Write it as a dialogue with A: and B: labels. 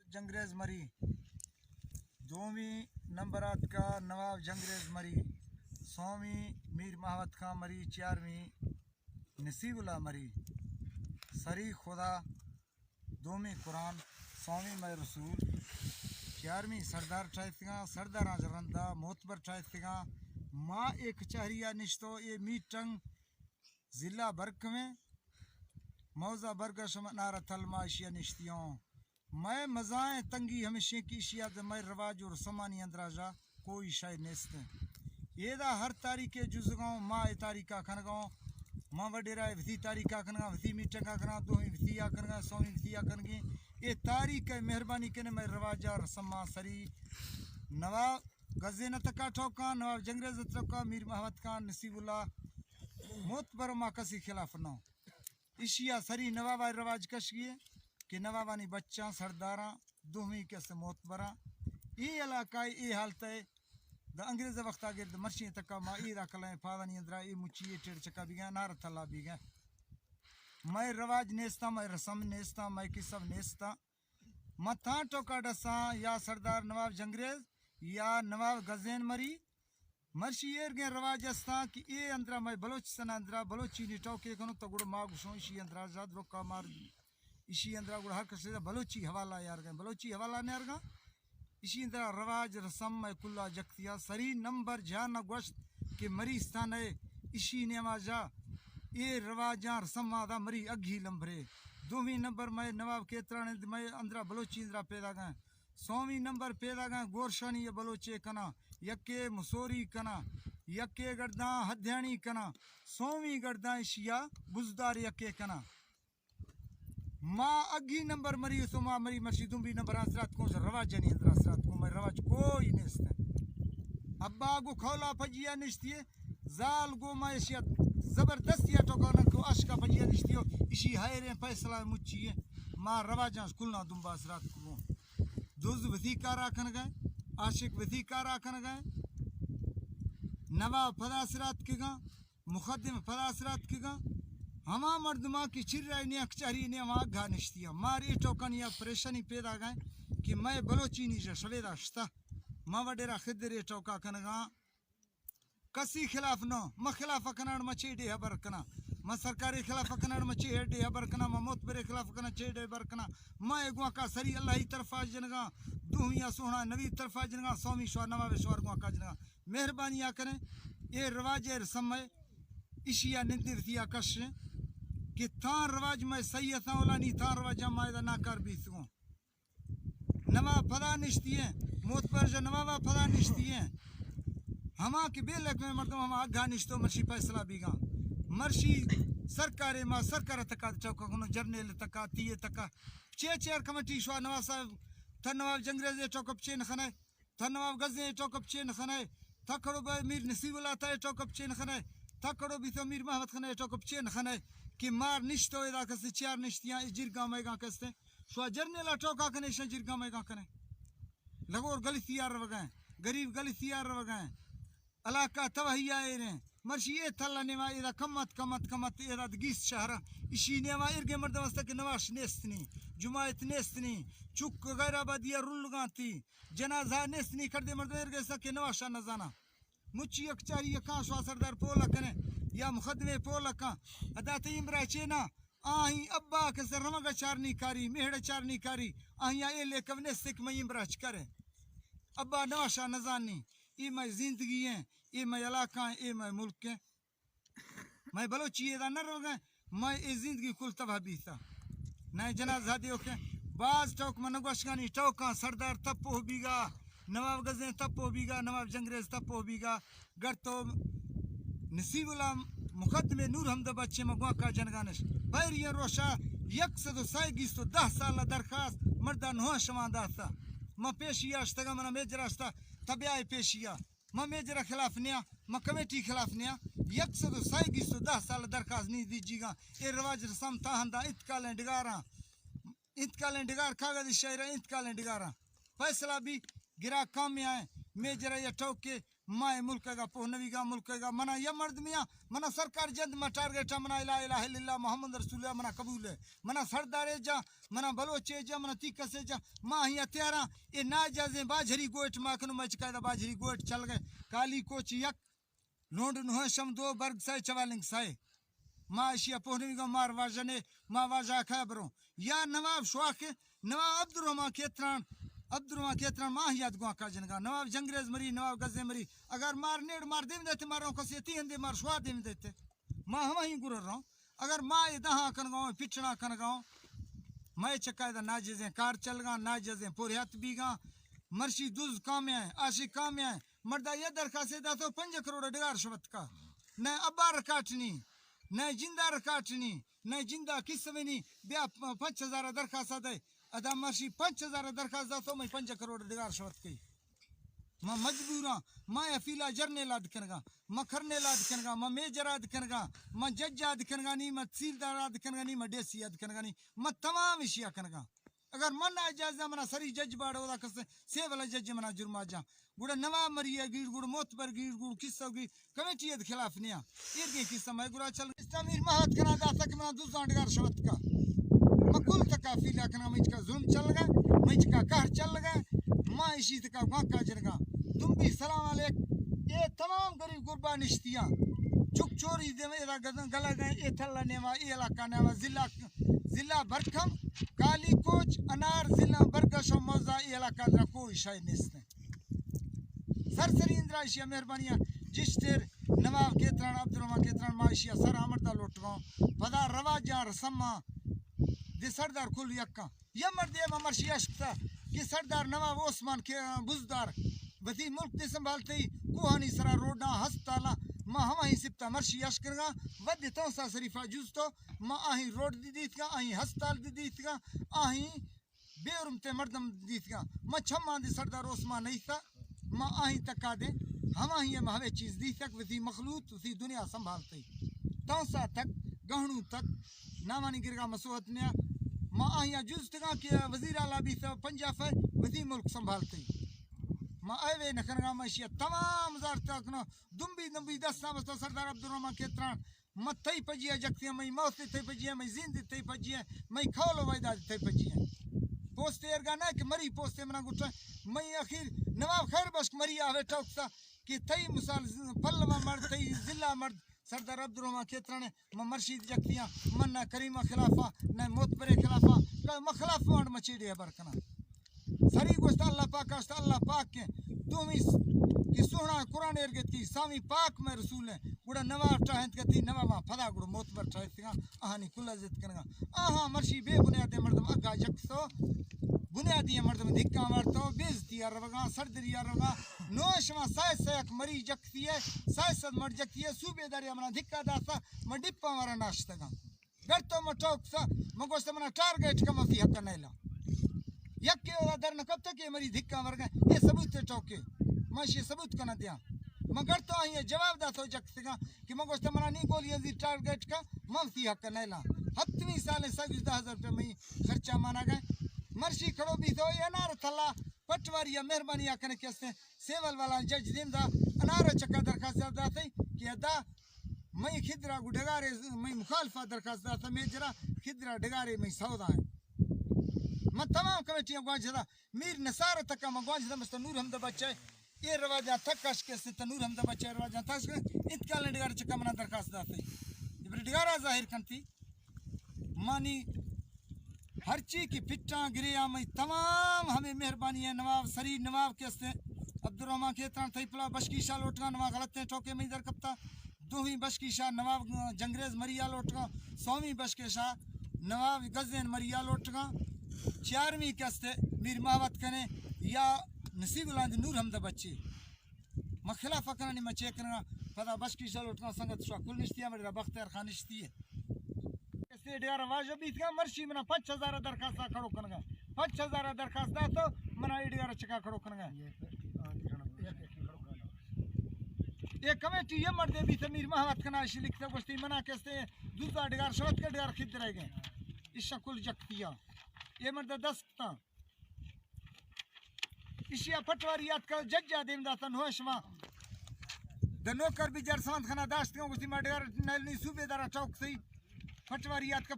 A: जंगरेज मरी, दोवीं नंबरात का नवाब जंगरेज मरी, सौवीं मीर महावत खां मरी, चारवीं नसीबुल्ला मरी, सरी खुदा, दोवीं कुरान, सौवीं मई रसूल, चारवीं सरदार ठायथिगा, सरदारा जरंदा मोतबर ठायथिगा, माँ एक चारिया निश्तो ये मीटंग जिला बर्क में मौजा बरगश नारा थलमा इशिया निश्तियों मैं मजाएं तंगी हमेशा की इशिया मैं रवाज और समानी अंदराजा कोई शाय नेस्ते ये दा हर तारीखे जुजगांव माँ ए तारीखा खनगांव माँ वडेरा विधि तारीखा खनगा विधि मीटंग का खनगा दोही विधि आ खनगा सौवीं विधि आ खनगी ये तारीख मेहरबानी के मैं रवाजा रसमा सरी नवाब गजे न तका ठोका नवाब जंगरेज तका मीर महमद खान नसीबुल्ला मोतबर मा कसी खिलाफ न इशिया सरी नवाबा रवाज कशिए कि नवाबानी बच्चा सरदारा दोही के से मोतबरा ये इलाका ये हालत है द अंग्रेज वक्त आगे द मर्शी तका मा ई रखलें फावानी अंदरा ये मुचिए टेढ़ चक्का भी गया नार थला भी गया मैं रवाज नेस्ता मैं रसम नेस्ता मैं किसब नेस्ता मथा टोका डसा या सरदार नवाब जंगरेज या नवाब गजेन मरी मर्शी एर गे रवाज अस्ता कि ये अंदरा मैं बलोचिस्तान अंदरा बलोची नी टोके कनो तो गुड़ माग सो इशी अंदरा जाद रोका मार इशी अंदरा गुड़ हर कसे बलोची हवाला यार गए बलोची हवाला ने यार गा इसी अंदरा रवाज रसम मैं कुल्ला जख्तिया सरी नंबर जान गोश्त के मरी स्थान है इशी नेवाजा ये रवाजा रसम आदा मरी अघी लंबरे दोवीं नंबर मैं नवाब केतरा ने मैं अंदरा बलोची अंदरा पैदा गए सौवीं नंबर पैदा गए गोरशानी ये बलोचे कना यके मुसोरी कना यके गर्दा हद्याणी कना सौवीं गर्दा इशिया बुजदार यके कना माँ अगी नंबर मरी तो माँ मरी मर्शी दुम्बी नंबर असरात को रवाज नहीं अंदर असरात को मैं रवाज कोई निस्ते अब्बा को खौला फजिया निस्तिये जाल गो माँ इशिया जबरदस्तिया टोकाना को अशका फजिया निस्तियो इशी हायरे फैसला मुच्चिए माँ रवाजा कुलना दुम्बा असरात को दुज वधिकारा खन गए आशिक वधिकारा खन गए नवाब फदासरात के गा मुखद्दम फदासरात के गा हमा मर्दमा की चिर्रा ने अक्षरी ने वहाँ घा निश्तिया मार ये टोकन या परेशानी पैदा गए कि मैं बलोची नीचे सवेदा शता माँ वडेरा खिदर ये टोका कनगा कसी खिलाफ नो म खिलाफ कनाड मचे डे हबर कना म सरकारी खिलाफ कनाड मचे डे हबर कना म मोत बरे खिलाफ कना चे डे हबर कना म एगवा का सरी अल्लाह ही तरफा जनगा दुहिया सोहना नबी तरफा जनगा स्वामी श्वर नवाब श्वर गवा का जनगा मेहरबानी आ करें ये रवाज समय इशिया निंदिर थिया कश कि थां रवाज में सही था ओला नहीं था रवाज मायदा ना कर भी सको नवाब फदा निश्ती है मोत पर जो नवाबा फदा निश्ती है हमा के बेलक में मर्दम हम आगा निश्तो मर्शी फैसला बीगा मर्शी सरकारे मां सरकार तका चौका कोनो जर्नल तका तिये तका चेयर कमेटी शवा नवाब साहब नवाब जंगरेज चौकप चेन खने नवाब गजे चौकप चेन खने थकड़ो मीर नसीबुल्ला था चौकप चेन खने थकड़ो भी तो मीर महमद खने चौकप चेन खने कि मार निश्तो इदा कसे चार निश्तियां जिरगा मेगा कसे शवा जर्नल चौका कने जिरगा मेगा कने लगोर गलिसियार वगैं गरीब गलिसियार वगैं अलाका तवहिया एरे मर्शी ये थल्ला नेवा इदा कमत कमत कमत इदा गीस शहर इशी नेवा इरगे मर्दवस्ता के नवाश नेस्तनी जुमायत नेस्तनी चुक गैराबादिया रुलगाती जनाजा नेस्तनी कर दे मर्द इरगे सके नवाशा न जाना मुच्ची अकचारी का शवा सरदार पोला कने या मुखदमे पोला का अदाते इमरा चेना आही अब्बा के सरमगा चारनी कारी मेहड़ चारनी कारी आहिया ए लेकव नेस्तिक में इमरा करे अब्बा नवाशा न जानी ये मैं जिंदगी है ये मैं इलाका है ये मैं मुल्क है मैं बलोची ये न रोगा मैं ये जिंदगी कुल तबाह भी था नहीं जनाजा दियो के बाज टोक मनगोशगानी टोका सरदार तप्पो बीगा नवाब गजे तप्पो बीगा नवाब जंगरेज तप्पो बीगा गर तो नसीबुल्ला मुकदमे नूर हमद बच्चे मगवा का जनगानश बैरिया रोशा यकसद साइगिस तो 10 साल दरखास्त मर्दा नो शमादा था म पेशिया अस्तगा मना मेजरास्ता तबियाए पेशिया म मेजरा खिलाफ निया म कमेटी खिलाफ निया यकसद साइगिस तो 10 साल दरखास्त नहीं दीजिएगा ये रवाज रसम ताहंदा इतकालें डिगार कागज शायरा इतकालें डिगारा फैसला भी गिरा काम में आए मेजरा या टोक के माए मुल्कगा पोहनवीगा मुल्कगा मना या मर्द मियाँ मना सरकार जद मा टारगेट मना इला इलाहा इल्लल्लाह मोहम्मद रसूलुल्लाह मना कबूल है मना सरदारे जा मना बलोचे जा मना तीकसे जा माँ हिया त्यारा ये ना जाजे बाजरी गोट माखनु मच कायदा बाजरी गोट चल गए काली कोच यक लोंड नुहशम दो बर्ग साय चवालिंग साय माँ एशिया पोहनवीगा मार वाजने माँ वाजा खबरों या नवाब शौक नवाब अब्दुर्रहमान केतरान माँ याद गुआ का जनगा नवाब जंगरेज मरी नवाब गजे मरी अगर मार नेड़ मार देव देते मारो कसे ती हंदे मार शुआ देव देते माँ हम ही गुरर रहा अगर माँ ये दहा कन गाँव पिछड़ा कन गाँव मैं चकायदा नाजें कार चल गा नाजें पोरियात भी गा मर्शी दुज काम है आशी काम है मर्दा ये दरखास्त दा तो 5 करोड़ डिगार शबत का न अब्बार काटनी न जिंदा काटनी न जिंदा किसवनी ब्या 5000 दरखास्त दे अदा मर्शी 5000 दरखास्त दा तो मैं 5 करोड़ डिगार शबत की मैं मजबूरा मैं अफीला जरने लाद करगा मैं खरने लाद करगा मैं मेजर आद करगा मैं जज आद करगा नहीं मैं तहसीलदार आद करगा नहीं मैं डेसी आद करगा नहीं मैं तमाम इशिया करगा अगर मन आ जाए मना सरी जज बाड़ो दा कसे से वाला जज मना जुर्मा जा गुड़ नवा मरिया गीड़ गुड़ मोत पर गीड़ गुड़ किस्सा गी कमेटी के खिलाफ निया ये के किस्सा मैं गुरा चल इस्लामी महत कना दा तक मना दूसरा डगार शबत का मकुल तक काफिला कना मैं का जुल्म चल गया मैं का कहर चल गया मां इसी तक का जरगा तुम भी सलाम अलैक ये तमाम गरीब गुरबा निश्तियां चुक चोरी दे मेरा गला गए ये थल्ला नेवा ये इलाका नेवा जिला बरखम काली कोच अनार जिला बरगश और मौजा ये इलाका दा कोई शायद नहीं सरसरी इंद्रा एशिया मेहरबानियां जिस्टर नवाब केतरान अब्दुर्रहमान केतरान माशिया सर अमरदा लोटगा पदा रवाजा रसमा दे सरदार कुल यक्का ये मर्दे मर्शी अश्ता कि सरदार नवाब ओस्मान के बुजदार वती मुल्क दे संभालते कोहानी सरा रोडा हस्ताला मां हम ही सिप्ता मर्शी अशकरगा वद तो सा शरीफा जुस्तो मां आही रोड दी दीतगा आही हस्ताल दी दीतगा आही बेरुम ते मर्दम दीतगा मां छमा दे सरदार ओस्मान नहीं था मां आही तका दे हम ही हवे चीज दी तक वती मखलूत वती दुनिया संभालते तो सा तक गहणू तक नामानी गिरगा मसोहत ने मां आही जुस्तगा के वजीर आला भी था पंजाब है वती मुल्क संभालते मां आवे नखरगा मशिया तमाम जार तक न दुम्बी 10 साल तो सरदार अब्दुर्रहमान केतरान मथई पजिया जक्तिया मैं मौत थई पजिया मैं जिंद थई पजिया मैं खौलो वायदा थई पजिया पोस्ते एरगा ना कि मरी पोस्ते मना गुट मैं आखिर नवाब खैर बख्श मरी आवे टोकसा कि थई मिसाल पल्लवा मर्द थई जिला मर्द सरदार अब्दुर्रहमान केतरान म मर्शिद जक्तिया मन्ना करीमा खिलाफा न मोतबरे खिलाफा का मखलाफ वांड मचीड़े बरकना सरी गोश्त अल्लाह पाक के तुम इस कि सोना कुरान एरगती सामी पाक में रसूल है गुड़ा नवाब चाहत गती नवाब फदा गुड़ मोतबर चाहतगा आहानी कुल्ला जित करगा आहा मर्शी बेबुनियाद मर्दम अगा जक्सो बुनियादी मर्दम धिक्का मारतो बेइज्जती रवगा सरदरी रवगा नोशमा सायक मरी जक्ती है सायसद मर जक्ती है सूबेदारी मना धिक्का दासा म डिप्पा मारा नाश्तगा गरतो म टोकसा म गोश्त मना टारगेट का मफी हक नैला यक्के दर न कब तक ये मरी धिक्का मर गए ये सबूत टोके माशी सबूत करना दिया मगर तो ये जवाब दा तो जक्सगा कि मगो तमना नहीं गोली जी टारगेट का मफ्ती हक नैला 7वीं साल 10000 रुपए में खर्चा माना गए मर्शी खड़ो भी तो ये नार थला पटवारिया मेहरबानी आकने कैसे सेवल वाला जज दिंदा अनार चक्का दरखास्त दाते कि अदा मैं खिदरा गुडगारे मैं मुखालफा दरखास्त दाता मेजरा खिदरा डगारे में सौदा है मैं तमाम कमेटियां गवाजदा मीर नसार तक मैं गवाजदा मस्त नूर हमदा बच्चा ये रवाजा थकाश के से तनूर हमदा बच्चा रवाजा थकाश इतका लंडगार चक्का मना दरखास्त दाते इब्र डगारा जाहिर कंती मानी हर चीज की पिट्टा गिरिया में तमाम हमें मेहरबानी है नवाब सरी नवाब के से अब्दुर्रहमान केतरान थईपला बशकीशा लोटगा नवाब गलत है ठोके में इधर कप्ता दोही बशकीशा नवाब जंगरेज मरिया लोटगा 100वीं बशकीशा नवाब गजन मरिया लोटगा 4वीं कस्ते मीर मावत कने या नसीबुल्लाह नूर हमदा बच्चे मखला फकरानी मचे करना पता बशकीशा लोटगा संगत शा कुल निश्तिया मेरा बख्तियार खान निश्ती है ऐसे डेरा वाजबी था मर्शी मना 5000 दरखास्त खड़ो करगा 5000 दरखास्त दा तो मना डेरा चका खड़ो करगा ये कमेटी ये मर्दे भी तमीर महमद कना इस लिखते गोश्ती मना कैसे दूसरा डेगार शरत के डेगार खिद रह गए इस कुल जक्तिया ये मर्द 10 ता इशिया पटवारी याद कर जज्जा देमदा तन होशमा दनो कर भी जरसवंत खाना दाश्त क्यों उसी मडगर नलनी सूबेदारा चौक सही पटवारी याद का